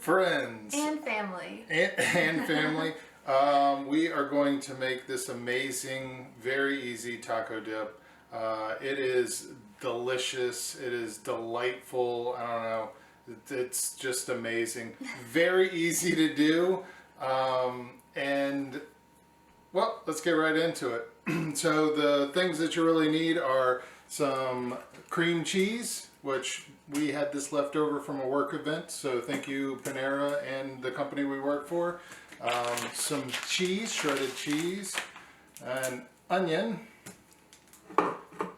friends and family. And family. We are going to make this amazing, very easy taco dip. It is delicious. It is delightful. I don't know. It's just amazing. Very easy to do. And well, let's get right into it. So the things that you really need are some cream cheese, which we had this left over from a work event. So thank you, Panera and the company we work for. Some cheese, shredded cheese, an onion,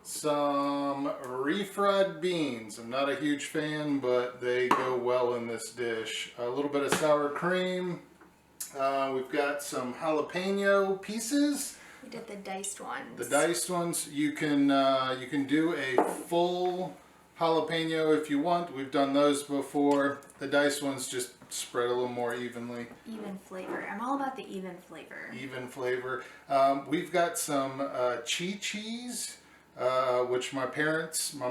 some refried beans. I'm not a huge fan, but they go well in this dish. A little bit of sour cream. We've got some jalapeno pieces. We did the diced ones. The diced ones. You can do a full jalapeno if you want. We've done those before. The diced ones just spread a little more evenly. Even flavor. I'm all about the even flavor. Even flavor. We've got some cheese, which my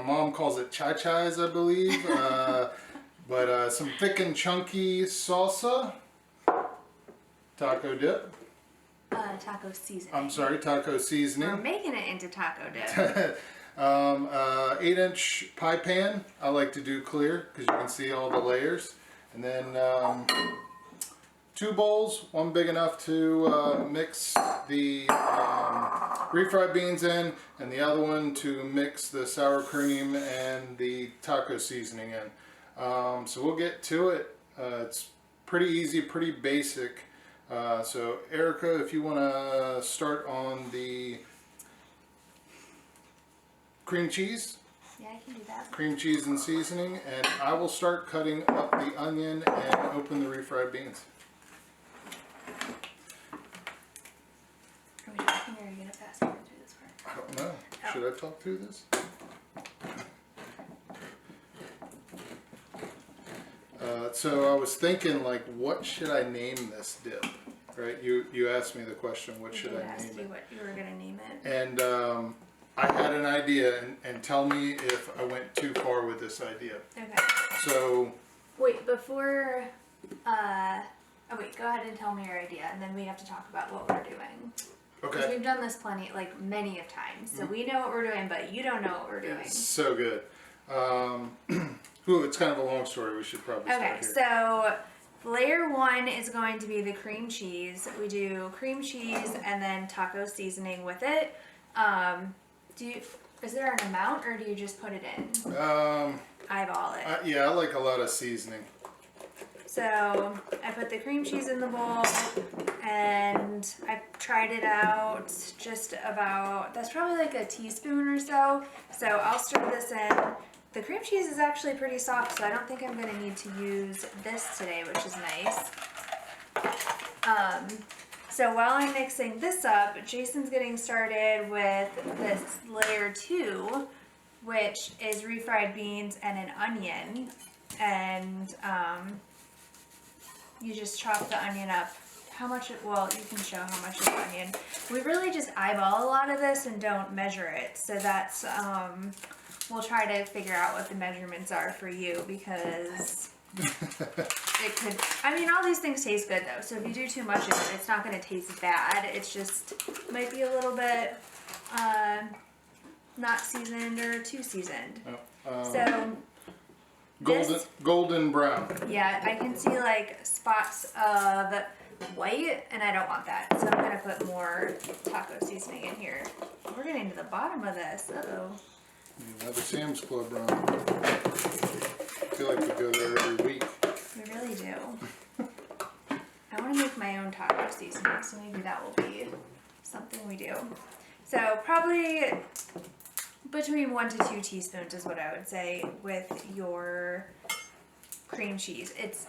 mom calls it chai-chais, I believe. But some thick and chunky salsa. Taco dip. Taco seasoning. I'm sorry, taco seasoning. We're making it into taco dip. 8-inch pie pan. I like to do clear because you can see all the layers. And then 2 bowls, one big enough to mix the refried beans in, and the other one to mix the sour cream and the taco seasoning in. So we'll get to it. It's pretty easy, pretty basic. So Erica, if you want to start on the cream cheese. Yeah, I can do that. Cream cheese and seasoning, and I will start cutting up the onion and open the refried beans. Are we talking or are you going to fast forward through this part? I don't know. Oh. Should I talk through this? So I was thinking, like, what should I name this dip? Right? You asked me the question, what should I name it? I asked you what you were going to name it. And I had an idea, and tell me if I went too far with this idea. Okay. So... Wait, before... oh wait, go ahead and tell me your idea, and then we have to talk about what we're doing. Okay. Because we've done this many of times, so we know what we're doing, but you don't know what we're doing. So good. Ooh, it's kind of a long story. We should probably start here. Okay, so layer 1 is going to be the cream cheese. We do cream cheese and then taco seasoning with it. Is there an amount, or do you just put it in? Eyeball it. Yeah, I like a lot of seasoning. So I put the cream cheese in the bowl, and I tried it out just about, that's probably like a teaspoon or so. So I'll stir this in. The cream cheese is actually pretty soft, so I don't think I'm going to need to use this today, which is nice. So while I'm mixing this up, Jason's getting started with this layer 2, which is refried beans and an onion. And you just chop the onion up. How much, well, you can show how much is the onion. We really just eyeball a lot of this and don't measure it. So that's, we'll try to figure out what the measurements are for you, because it could, I mean, all these things taste good though. So if you do too much of it, it's not going to taste bad. It's just, might be a little bit not seasoned or too seasoned. So golden brown. Yeah, I can see like spots of white, and I don't want that. So I'm going to put more taco seasoning in here. We're getting to the bottom of this. Uh-oh. Another Sam's Club run. I feel like we go there every week. We really do. I want to make my own taco seasoning, so maybe that will be something we do. So probably between 1 to 2 teaspoons is what I would say with your cream cheese. It's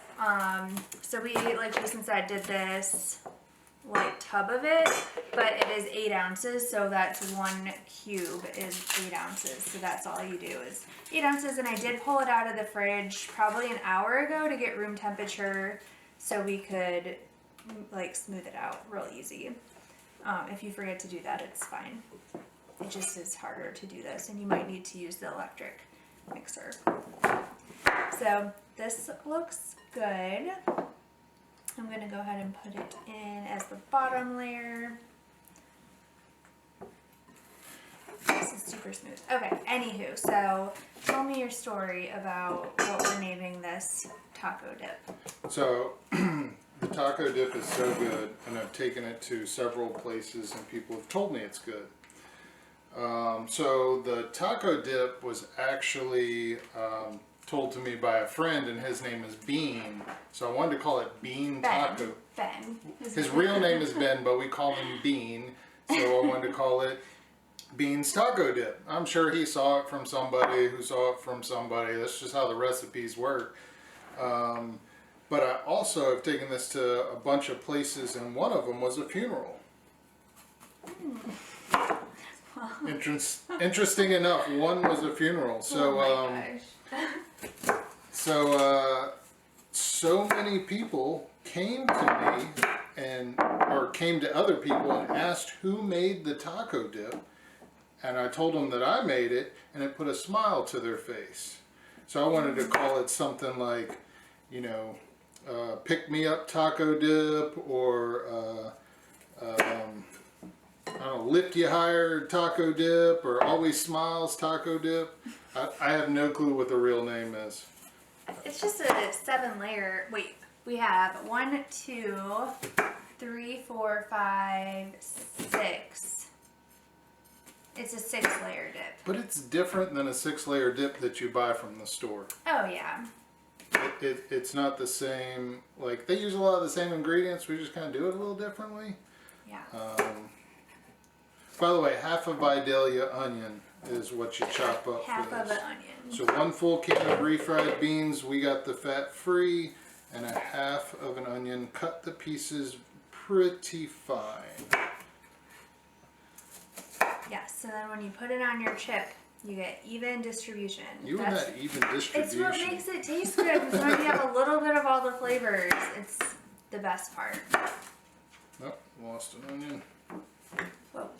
so we, like Jason said, did this like tub of it, but it is 8 ounces, so that's 1 cube is 8 ounces. So that's all you do is 8 ounces, and I did pull it out of the fridge probably an hour ago to get room temperature, so we could like smooth it out real easy. If you forget to do that, it's fine. It just is harder to do this, and you might need to use the electric mixer. So this looks good. I'm gonna go ahead and put it in as the bottom layer. This is super smooth. Okay, anywho, so tell me your story about what we're naming this taco dip. So the taco dip is so good, and I've taken it to several places, and people have told me it's good. So the taco dip was actually told to me by a friend, and his name is Bean. So I wanted to call it Bean Taco. Ben. His real name is Ben, but we call him Bean. So I wanted to call it Bean's Taco Dip. I'm sure he saw it from somebody who saw it from somebody. That's just how the recipes work. But I also have taken this to a bunch of places, and one of them was a funeral. Interesting enough, one was a funeral. So, so many people came to me or came to other people and asked who made the taco dip, and I told them that I made it, and it put a smile to their face. So I wanted to call it something like, pick me up taco dip, or I don't know, lift you higher taco dip, or always smiles taco dip. I have no clue what the real name is. It's just a 7-layer. Wait, we have 1, 2, 3, 4, 5, 6. It's a 6-layer dip. But it's different than a 6-layer dip that you buy from the store. Oh yeah. It's not the same. Like, they use a lot of the same ingredients. We just kind of do it a little differently. Yeah. By the way, half a Vidalia onion is what you chop up Half for of this. an onion. So 1 full can of refried beans. We got the fat free, and a half of an onion. Cut the pieces pretty fine. Yes. So then when you put it on your chip, you get even distribution. And that even distribution. It's what makes it taste good. Because when you have a little bit of all the flavors, it's the best part. Oh, lost an onion. Whoa.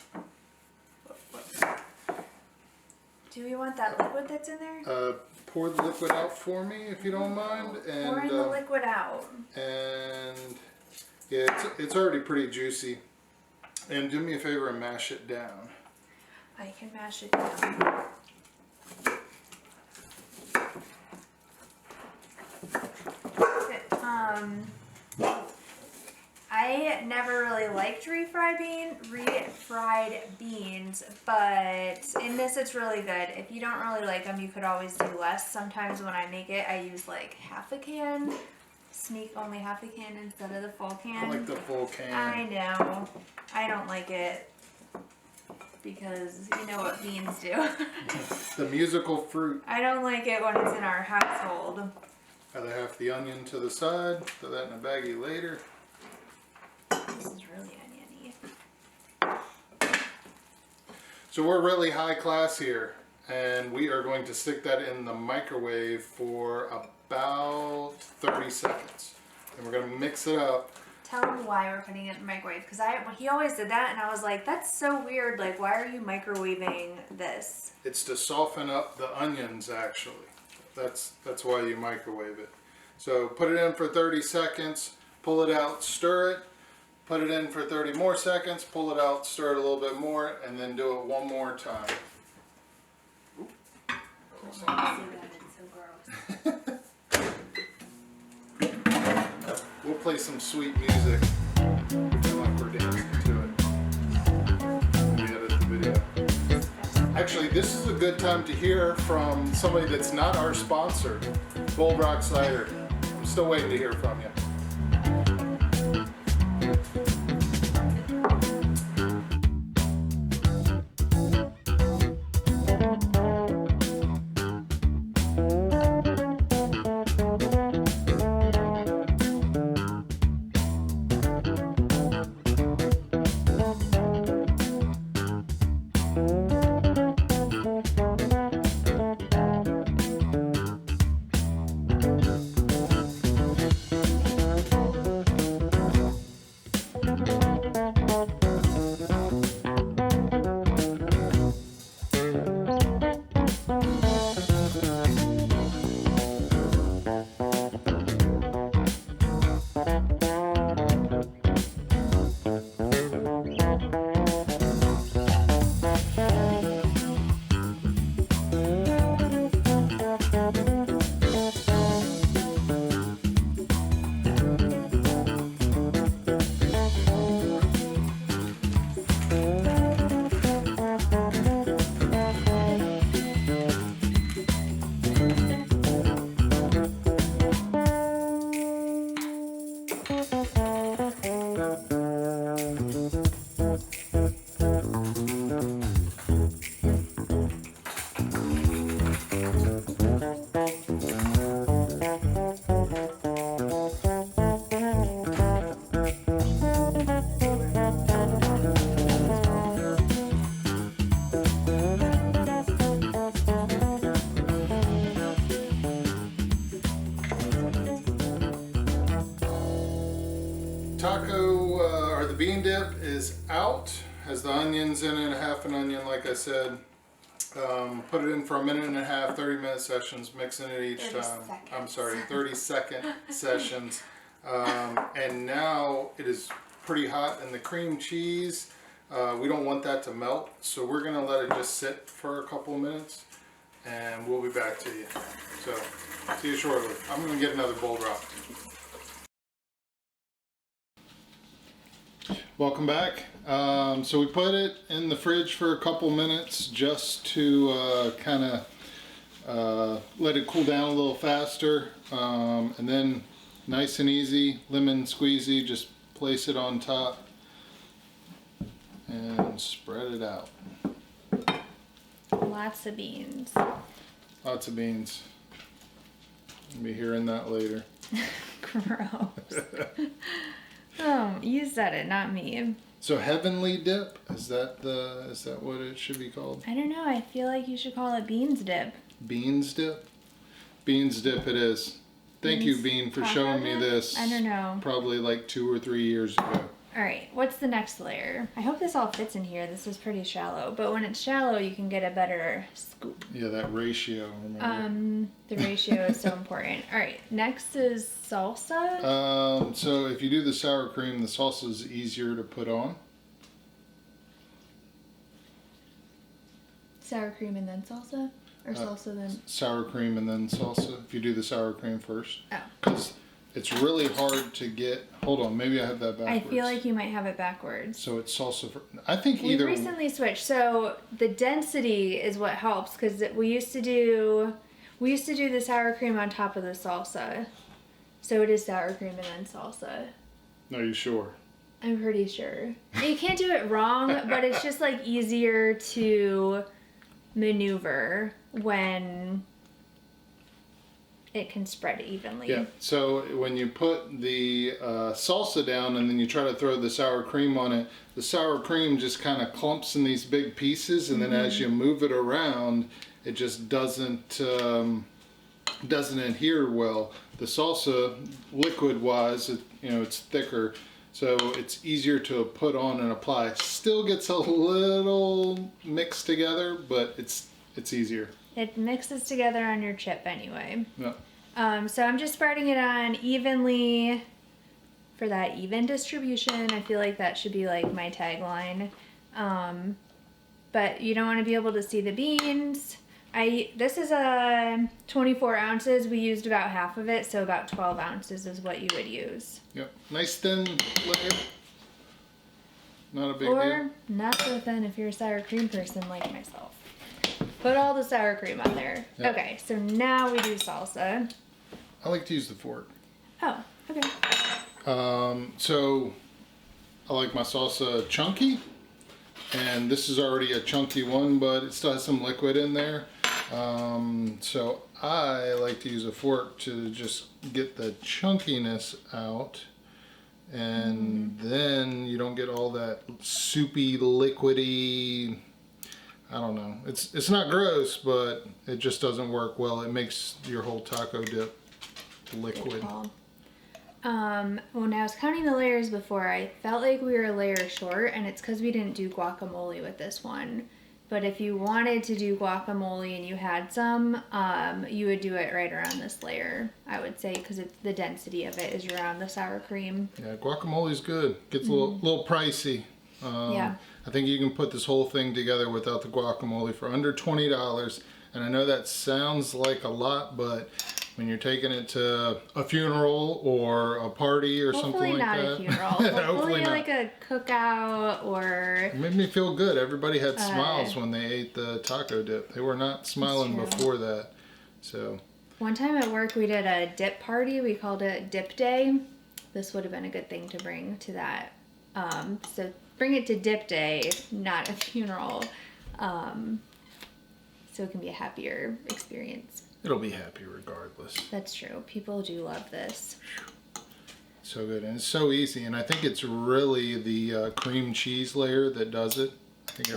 Do we want that liquid that's in there? Pour the liquid out for me, if you don't mind. And, pouring the liquid out. And yeah, it's already pretty juicy. And do me a favor and mash it down. I can mash it down. I never really liked refried beans, but in this it's really good. If you don't really like them, you could always do less. Sometimes when I make it, I use like half a can. Sneak only half a can instead of the full can. I like the full can. I know. I don't like it because you know what beans do. The musical fruit. I don't like it when it's in our household. Other half the onion to the side. Throw that in a baggie later. This is really oniony. So we're really high class here, and we are going to stick that in the microwave for about 30 seconds. And we're going to mix it up. Tell him why we're putting it in the microwave, because he always did that, and I was like, that's so weird. Like, why are you microwaving this? It's to soften up the onions, actually. That's why you microwave it. So put it in for 30 seconds, pull it out, stir it. Put it in for 30 more seconds, pull it out, stir it a little bit more, and then do it one more time. Oop. We'll play some sweet music. Feel like we're dancing to it. When we edit the video. Actually, this is a good time to hear from somebody that's not our sponsor, Bold Rock Cider. I'm still waiting to hear from you. out. Has the onions in it, half an onion, like I said. Put it in for a minute and a half, 30-minute sessions, mixing it each 30 time. seconds. I'm sorry, 30-second sessions. And now it is pretty hot, and the cream cheese, we don't want that to melt, so we're going to let it just sit for a couple of minutes, and we'll be back to you. So, see you shortly. I'm going to get another bowl drop. Welcome back. So we put it in the fridge for a couple minutes just to kind of let it cool down a little faster, and then nice and easy, lemon squeezy, just place it on top and spread it out. Lots of beans. Lots of beans. You'll be hearing that later. Gross. Oh, you said it, not me. So heavenly dip, is that what it should be called? I don't know. I feel like you should call it beans dip. Beans dip? Beans dip it is. Thank you, Bean, for showing me this. I don't know. Probably like 2 or 3 years ago. All right, what's the next layer? I hope this all fits in here. This is pretty shallow, but when it's shallow, you can get a better scoop. Yeah, that ratio, remember? The ratio is so important. All right, next is salsa. So if you do the sour cream, the salsa is easier to put on. Sour cream and then salsa? Or salsa then? Sour cream and then salsa, if you do the sour cream first. Oh. Because it's really hard to get, hold on, maybe I have that backwards. I feel like you might have it backwards. So it's salsa for, I think We either. recently switched, so the density is what helps, because we used to do the sour cream on top of the salsa. So it is sour cream and then salsa. Are you sure? I'm pretty sure. You can't do it wrong, but it's just like easier to maneuver when it can spread evenly. Yeah, so when you put the salsa down and then you try to throw the sour cream on it, the sour cream just kind of clumps in these big pieces, and then as you move it around, it just doesn't adhere well. The salsa, liquid-wise, it's thicker, so it's easier to put on and apply. Still gets a little mixed together, but it's easier. It mixes together on your chip anyway. Yeah. So I'm just spreading it on evenly for that even distribution. I feel like that should be like my tagline. But you don't want to be able to see the beans. This is 24 ounces. We used about half of it, so about 12 ounces is what you would use. Yep. Nice thin layer. Not a big or deal. not so thin if you're a sour cream person like myself. Put all the sour cream on there. Yep. Okay, so now we do salsa. I like to use the fork. Oh, okay. So I like my salsa chunky, and this is already a chunky one, but it still has some liquid in there. So I like to use a fork to just get the chunkiness out, and then you don't get all that soupy, liquidy. I don't know. It's not gross, but it just doesn't work well. It makes your whole taco dip liquid. When I was counting the layers before, I felt like we were a layer short, and it's because we didn't do guacamole with this one. But if you wanted to do guacamole and you had some, you would do it right around this layer, I would say, because the density of it is around the sour cream. Yeah, guacamole's good. Gets a little pricey. Yeah. I think you can put this whole thing together without the guacamole for under $20. And I know that sounds like a lot, but when you're taking it to a funeral or a party or something like that. Hopefully not a funeral. Hopefully not. like a cookout or... It made me feel good. Everybody had smiles when they ate the taco dip. They were not smiling before that. So one time at work we did a dip party. We called it Dip Day. This would have been a good thing to bring to that. So bring it to Dip Day, not a funeral. So it can be a happier experience. it'll be happy regardless. That's true. People do love this. So good, and it's so easy, and I think it's really the cream cheese layer that does it. I think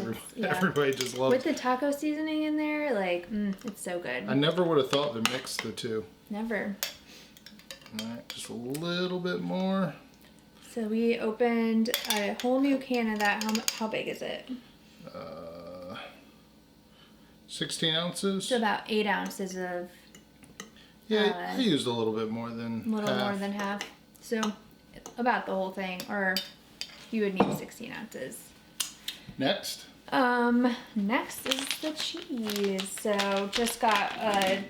everybody just loves it. With the taco seasoning in there, like, it's so good. I never would have thought to mix the two. Never. All right, just a little bit more. So we opened a whole new can of that. How big is it? 16 ounces. So about 8 ounces of. Yeah, I used a little bit more than A little half. more than half. So about the whole thing, or you would need 16 ounces. Next. Next is the cheese. So just got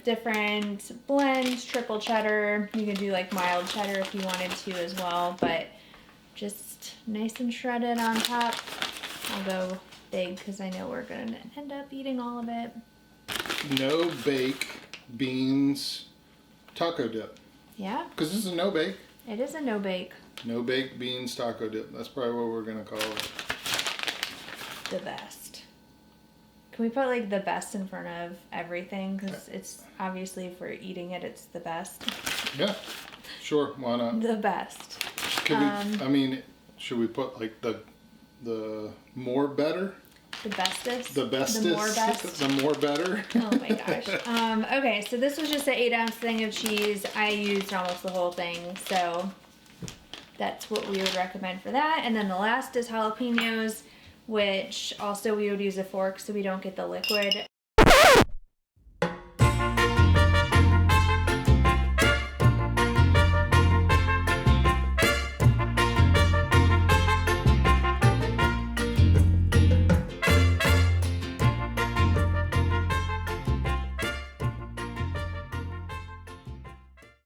different blends, triple cheddar. You can do like mild cheddar if you wanted to as well, but just nice and shredded on top. I'll go big because I know we're gonna end up eating all of it. No bake beans taco dip. Yeah, Because this is a no bake. it is a no bake. No bake beans taco dip. That's probably what we're gonna call it. The best. Can we put like the best in front of everything? Because it's obviously if we're eating it, it's the best. Yeah, sure. Why not? The best. Could we, I mean, should we put like the more better? The bestest. The bestest. The more best. The more better. Oh my gosh. Okay, so this was just an 8 ounce thing of cheese. I used almost the whole thing, so that's what we would recommend for that. And then the last is jalapenos, which also we would use a fork so we don't get the liquid